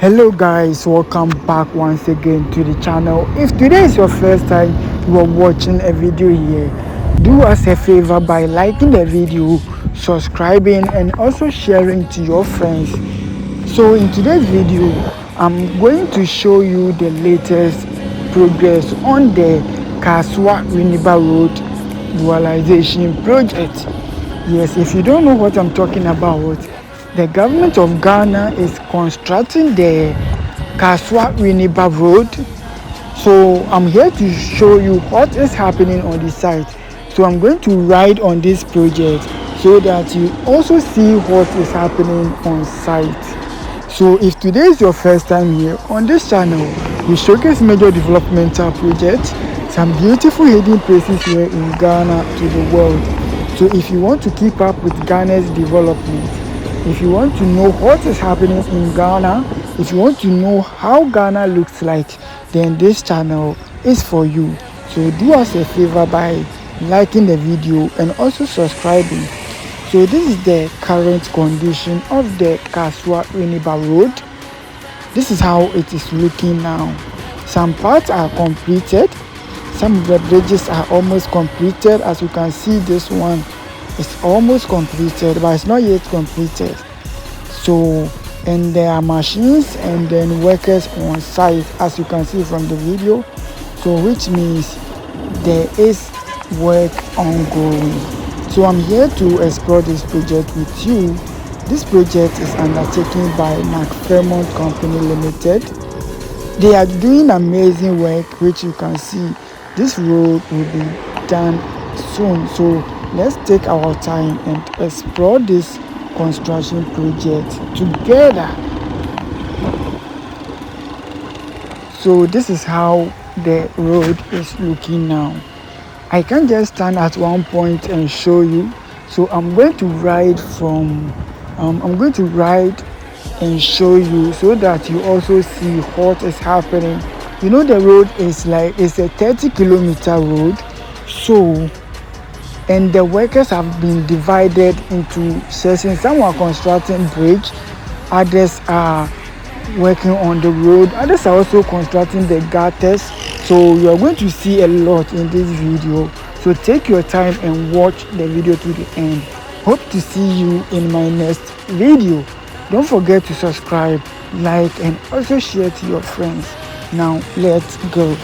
Hello guys, welcome back once again to the channel. If today is your first time you are watching a video here, do us a favor by liking the video, subscribing and also sharing to your friends. So in today's video, I'm going to show you the latest progress on the Kasoa-Winneba Road dualization project. Yes, if you don't know what I'm talking about, the government of Ghana is constructing the Kasoa-Winneba Road. So I'm here to show you what is happening on the site. So I'm going to ride on this project so that you also see what is happening on site. So if today is your first time here on this channel, we showcase major developmental projects, some beautiful hidden places here in Ghana to the world. So if you want to keep up with Ghana's development, if you want to know what is happening in Ghana, if you want to know how Ghana looks like, then this channel is for you. So do us a favor by liking the video and also subscribing. So this is the current condition of the Kasoa-Winneba Road. This is how it is looking now. Some parts are completed. Some of the bridges are almost completed. As you can see, this one is almost completed, but it's not yet completed. So, and there are machines and then workers on site, as you can see from the video. So, which means there is work ongoing. So, I'm here to explore this project with you. This project is undertaken by Fairmont Company Limited. They are doing amazing work, which you can see. This road will be done soon. So let's take our time and explore this construction project together. So this is how the road is looking now. I can't just stand at one point and show you. So I'm going to ride and show you so that you also see what is happening. You know, the road is it's a 30-kilometer road. So, and the workers have been divided into sections. Some are constructing bridge, others are working on the road, others are also constructing the gutters. So you are going to see a lot in this video. So take your time and watch the video to the end. Hope to see you in my next video. Don't forget to subscribe, like and also share to your friends. Now let's go.